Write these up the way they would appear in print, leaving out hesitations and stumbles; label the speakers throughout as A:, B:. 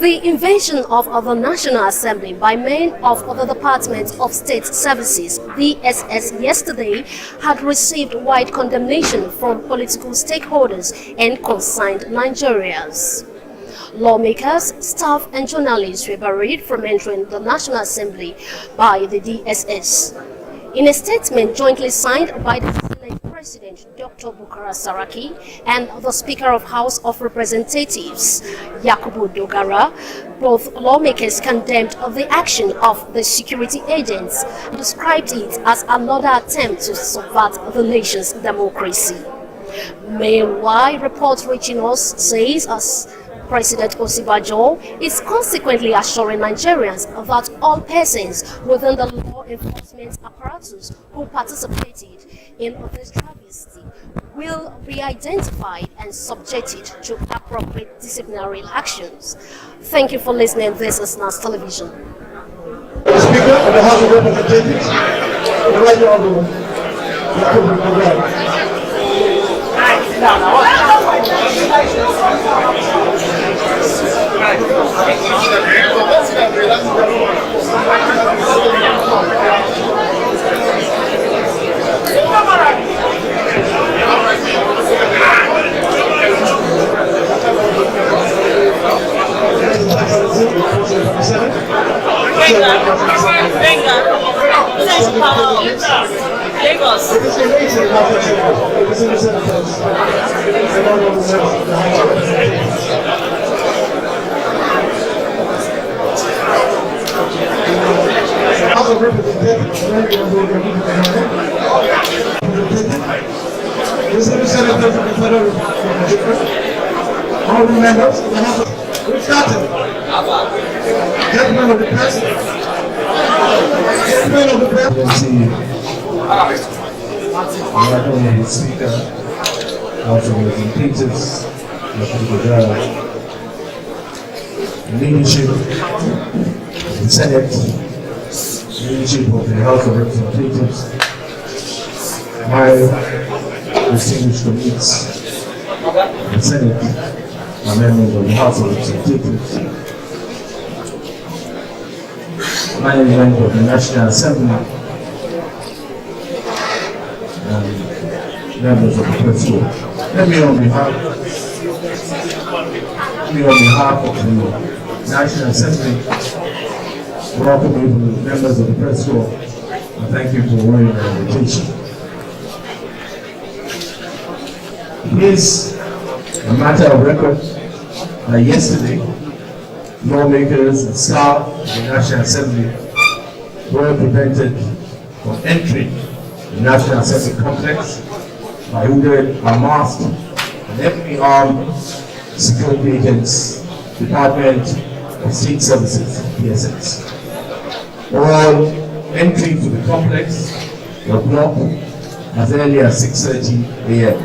A: The invasion of the National Assembly by men of the Department of State Services, DSS, yesterday had received wide condemnation from political stakeholders and concerned Nigerians. Lawmakers, staff and journalists were barred from entering the National Assembly by the DSS. In a statement jointly signed by the Senate President Dr. Saraki and the Speaker of House of Representatives Yakubu Dogara, both lawmakers condemned the action of the security agents and described it as another attempt to subvert the nation's democracy. Meanwhile, reports reaching us says as President Osibajo is consequently assuring Nigerians that all persons within the law enforcement apparatus who participated in this travesty will be identified and subjected to appropriate disciplinary actions. Thank you for listening. This is NAS Television.
B: Speaker of the House of Representatives, the Right Honorable Yakubu Dogara. Honorable members, we've started. Gentlemen of the press. Gentlemen of the press.
C: Honorable Speaker, House of Representatives, leadership of the Senate, leadership of the House of Representatives, my distinguished colleagues, the Senate, my members of the House of Representatives, management of the National Assembly, and members of the press corps. Let me on behalf of the National Assembly welcome you, members of the press corps, and thank you for wearing our invitation. It is a matter of record that yesterday, lawmakers and staff of the National Assembly were prevented from entering the National Assembly complex by hooded, unmasked, and heavily armed security agents, Department of State Services, DSS. All entry to the complex were blocked as early as 6:30 a.m.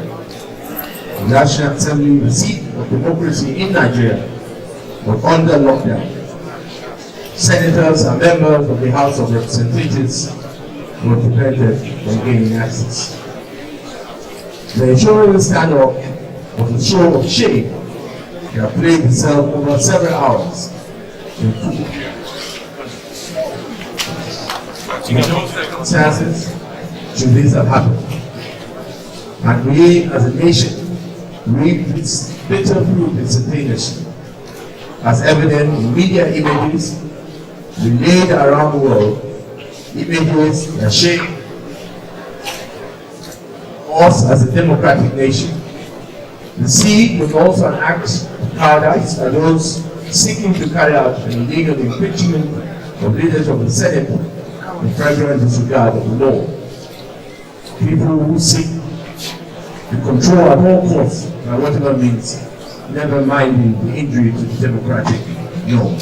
C: The National Assembly, the seat of democracy in Nigeria, was under lockdown. Senators and members of the House of Representatives were prevented from gaining access. The ensuring standoff was a show of shame that played itself over several hours in no circumstances should this have happened. And we as a nation reap its bitter fruit instantaneously, as evident in media images relayed around the world, images that shape us as a democratic nation. The seed was also an act of cowardice by those seeking to carry out an illegal impeachment of leaders of the Senate in flagrant disregard of the law. People who seek to control at all costs, by whatever means, never minding the injury to the democratic norm.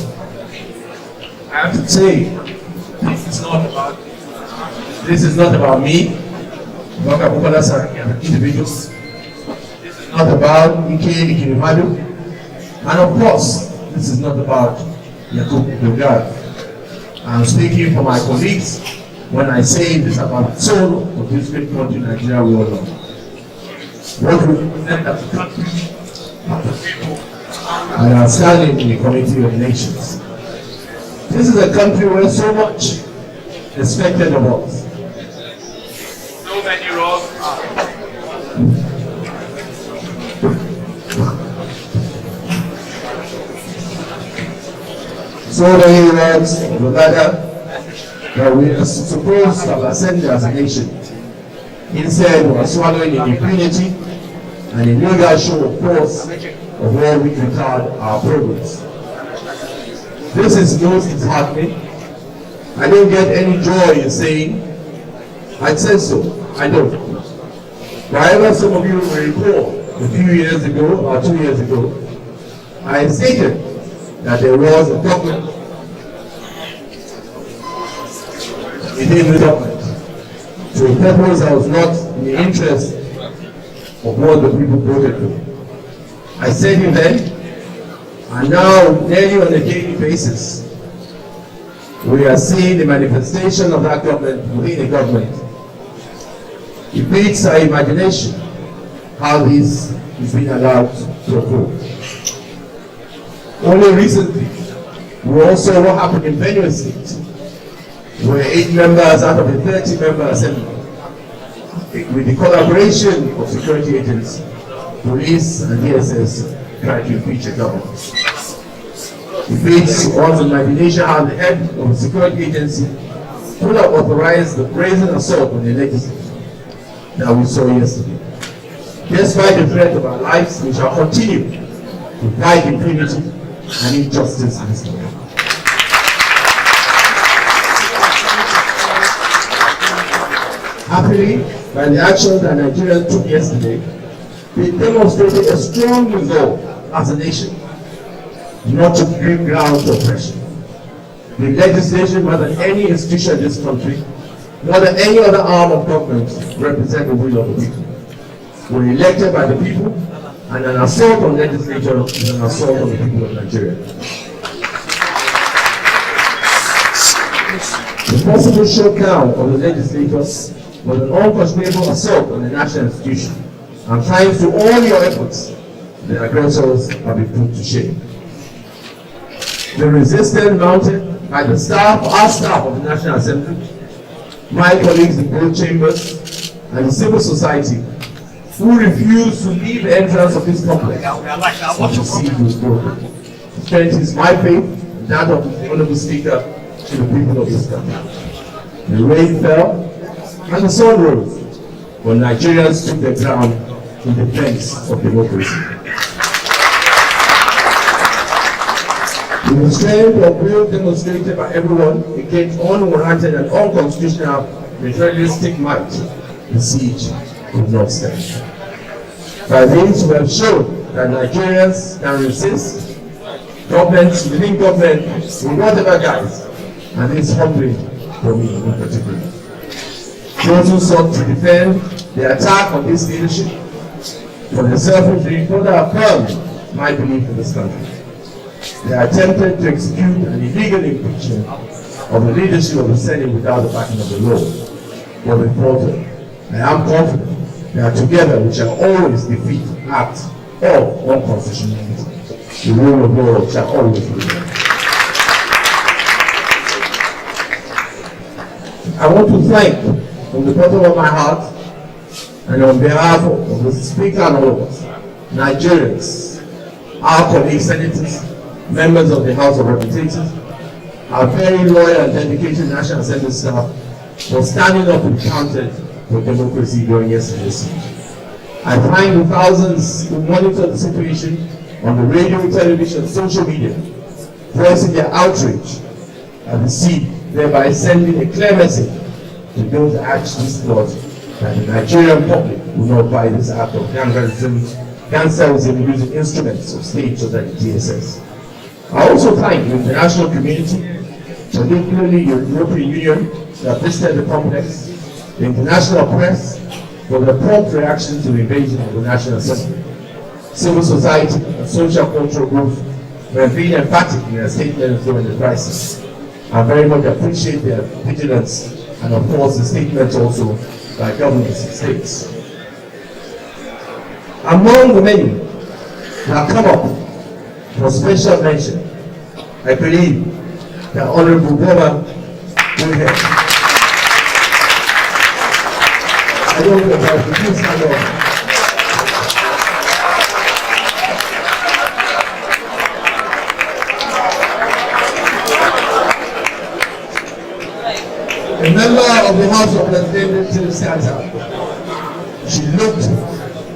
C: I have to say, this is not about me, Video.What Saraki and individuals. This is not about Ike Ikirimadu, and of course, this is not about Yakubu Dogara. I'm speaking for my colleagues when I say this about the soul of this great country, Nigeria, we all know. What we represent as a country, as a people, and our standing in the community of nations. This is a country where so much is expected of us.
D: So many wrongs.
C: So many wrongs, no matter that we are supposed to have ascended as a nation. Instead, we are swallowing in impunity and a legal show of force of where we retard our progress. This is most disheartening. I don't get any joy in saying, I said so, I don't. However, some of you will recall a few years ago, or 2 years ago, I stated that there was a government within the government to a purpose that was not in the interest of what the people voted for. I said it then, and now nearly on a daily basis, we are seeing the manifestation of that government within the government. It beats our imagination how this is being allowed to occur. Only recently, we also saw what happened in Benue State, where 8 members out of a 30-member assembly, with the collaboration of security agents, police and DSS, tried to impeach a government. It beats one's imagination how the head of a security agency could have authorized the brazen assault on the legislature that we saw yesterday. Despite the threat of our lives, we shall continue to fight impunity and injustice in this country. Happily, by the actions that Nigerians took yesterday, we demonstrated a strong resolve as a nation not to give ground to oppression. The legislation, more than any institution in this country, more than any other arm of government, represent the will of the people. We're elected by the people, and an assault on legislature is an assault on the people of Nigeria. The possible shutdown of the legislature was an unquestionable assault on the national institution, and thanks to all your efforts, the aggressors have been put to shame. The resistance mounted by the staff, our staff of the National Assembly, my colleagues in both chambers, and the civil society, who refused to leave the entrance of this complex, the siege was broken. Strength is my faith, and that of the Honorable Speaker, to the people of this country. The rain fell, and the sun rose, but Nigerians took their ground in defense of democracy. The restraint of will demonstrated by everyone against unwarranted and unconstitutional materialistic might, the siege could not stand. By this, we have shown that Nigerians can resist governments within government in whatever guise, and this is humbling for me in particular. Those who sought to defend the attack on this leadership for the selfish reason further affirmed my belief in this country. They attempted to execute an illegal impeachment of the leadership of the Senate without the backing of the law. But we faltered. I am confident that together we shall always defeat acts of unconstitutionality. The rule of law shall always prevail. I want to thank from the bottom of my heart and on behalf of the Speaker and all of us, Nigerians, our colleagues, senators, members of the House of Representatives, our very loyal and dedicated National Assembly staff for standing up and counted for democracy during yesterday's siege. I thank the thousands who monitor the situation on the radio, television, social media, voicing their outrage at the siege, thereby sending a clear message to those that actually thought that the Nigerian public will not buy this act of gangsterism using instruments of state such as the DSS. I also thank the international community, particularly the European Union that visited the complex, the international press for the prompt reaction to the invasion of the National Assembly. Civil society and social cultural groups were being emphatic in their statements during the crisis. I very much appreciate their vigilance and of course the statements also by governments and states. Among the many that come up For special mention, I believe that Honorable Boma will help. I don't know about the please stand up. A member of the House of Representatives stands up. She looked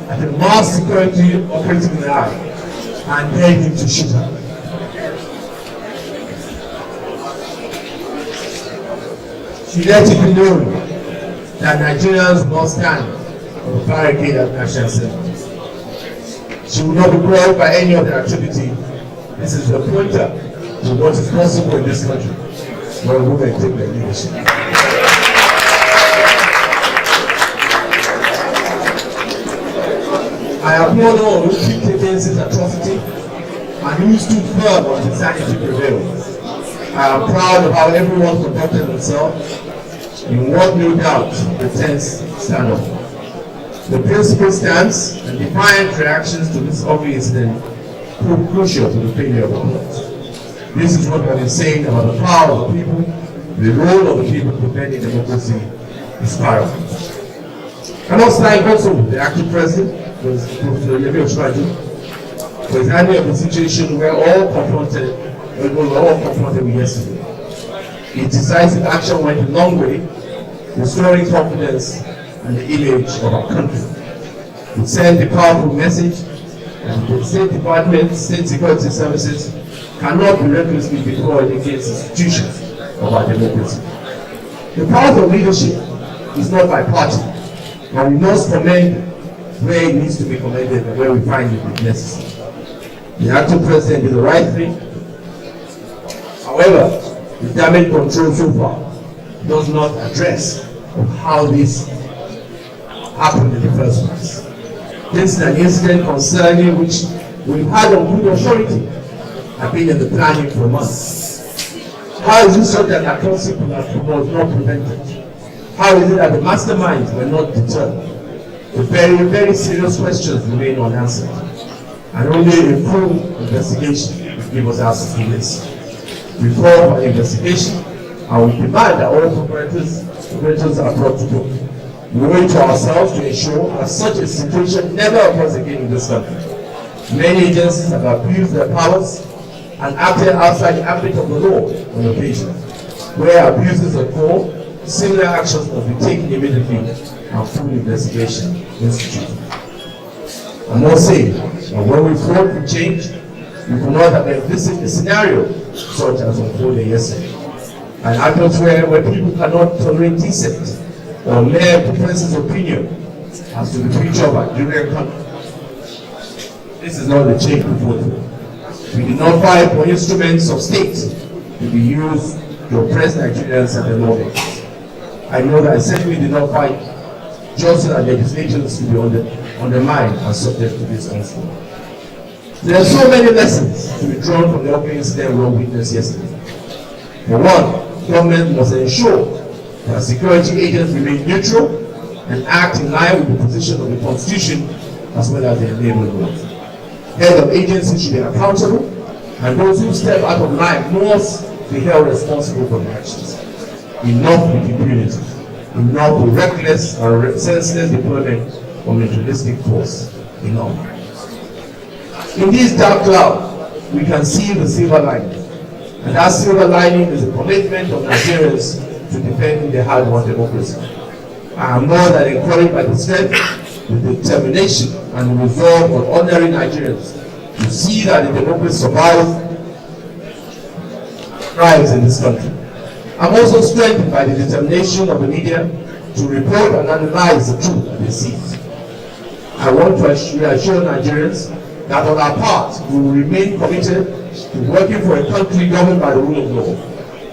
C: at the mass security operating in the eye and dared him to shoot her. She let it be known that Nigerians must stand on the barricade at National Assembly. She will not be brought by any of their activity. This is the pointer to what is possible in this country when women take their leadership. I applaud all who keep against this atrocity and who stood firm until sanity prevails. I am proud of how everyone conducted themselves in what no doubt pretends stand-up. The principled stance and defiant reactions to this ugly incident prove crucial to the failure of the plot. This is what I've been saying about the power of the people, the role of the people defending democracy is paramount. I must thank also the acting president, Professor Video.What for his handling of the situation we were all confronted with yesterday. His decisive action went a long way, restoring confidence and the image of our country. It sent a powerful message, and the State Department, State Security Services cannot be recklessly deployed against institutions of our democracy. The power of leadership is not by party, and we must commend where it needs to be commended and where we find it necessary. The acting president did the right thing. However, the damage control so far does not address how this happened in the first place. This is an incident concerning which we've had on good authority and been in the planning for months. How is it so that atrocity was not prevented? How is it that the masterminds were not deterred? The very, very serious questions remain unanswered, and only a full investigation will give us answers to this. We call for investigation, and we demand that all perpetrators are brought to book. We owe it to ourselves to ensure that such a situation never occurs again in this country. Many agencies have abused their powers and acted outside the ambit of the law on occasion. Where abuses occur, similar actions must be taken immediately and full investigation instituted. I must say that when we fought for change, we could not have envisaged a scenario such as unfolded yesterday. An atmosphere where people cannot tolerate dissent or mere differences of opinion as to the future of our Nigerian country. This is not the change we fought for. We did not fight for instruments of state to be used to oppress Nigerians and their lawmakers. I know that I certainly did not fight just so that legislations to be undermined and subject to this onslaught. There are so many lessons to be drawn from the ugly incident we witnessed yesterday. For one, government must ensure that security agents remain neutral and act in line with the position of the Constitution as well as the enabling laws. Heads of agencies should be accountable, and those who step out of line must be held responsible for their actions. Enough with impunity. Enough with reckless or senseless deployment of militaristic force. Enough. In this dark cloud, we can see the silver lining. And that silver lining is a commitment of Nigerians to defending the hard-won democracy. I am more than encouraged by the strength, the determination, and the resolve of ordinary Nigerians to see that the democracy survives, thrives in this country. I'm also strengthened by the determination of the media to report and analyze the truth that they see. I want to reassure Nigerians that on our part, we will remain committed to working for a country governed by the rule of law.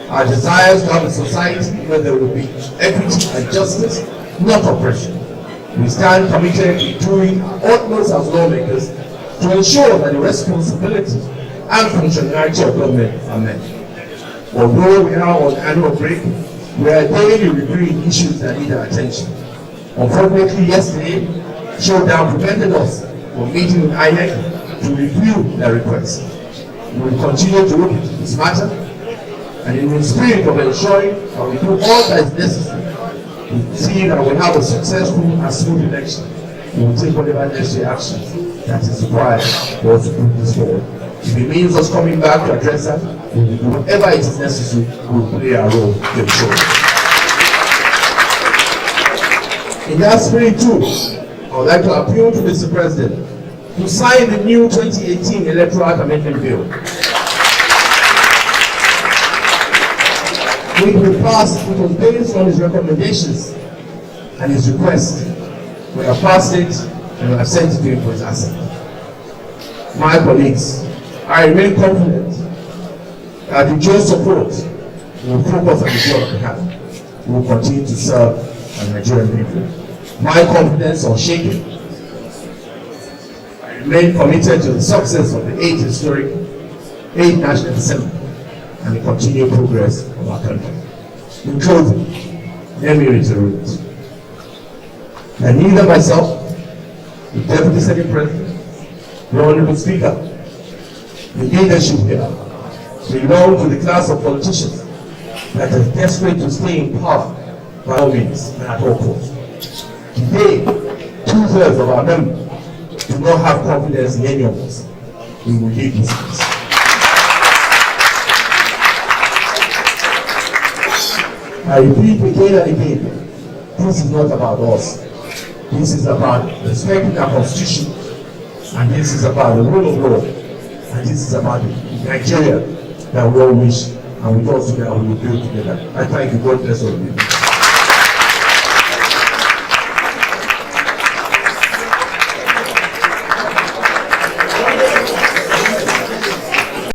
C: Our desire is to have a society where there will be equity and justice, not oppression. We stand committed to doing our utmost as lawmakers to ensure that the responsibility and functionality of government are met. Although we are on annual break, we are daily reviewing issues that need our attention. Unfortunately, yesterday, showdown prevented us from meeting with INEC to review their request. We will continue to look into this matter, and in the spirit of ensuring that we do all that is necessary to see that we have a successful and smooth election, we will take whatever necessary action that is required for us to move this forward. If it means us coming back to address that, we will do whatever it is necessary, we will play our role to ensure. In that spirit too, I would like to appeal to Mr. President to sign the new 2018 Electoral Amendment Bill, which will pass. It was based on his recommendations and his request. We have passed it and we have sent it to him for his assent. My colleagues, I remain confident that with your support, we will focus on the job we have. We will continue to serve the Nigerian people. My confidence is unshaken. I remain committed to the success of the 8th National Assembly and the continued progress of our country. In closing, let me reiterate that neither myself, the Deputy Senate President, the Honorable Speaker, the leadership here, belong to the class of politicians that are desperate to stay in power by all means and at all costs. Today, 2/3 of our members do not have confidence in any of us. We will leave this place. I repeat again and again, this is not about us. This is about respecting our constitution, and this is about the rule of law, and this is about Nigeria that we all wish, and with us together we will build together. I thank you. God bless all of you.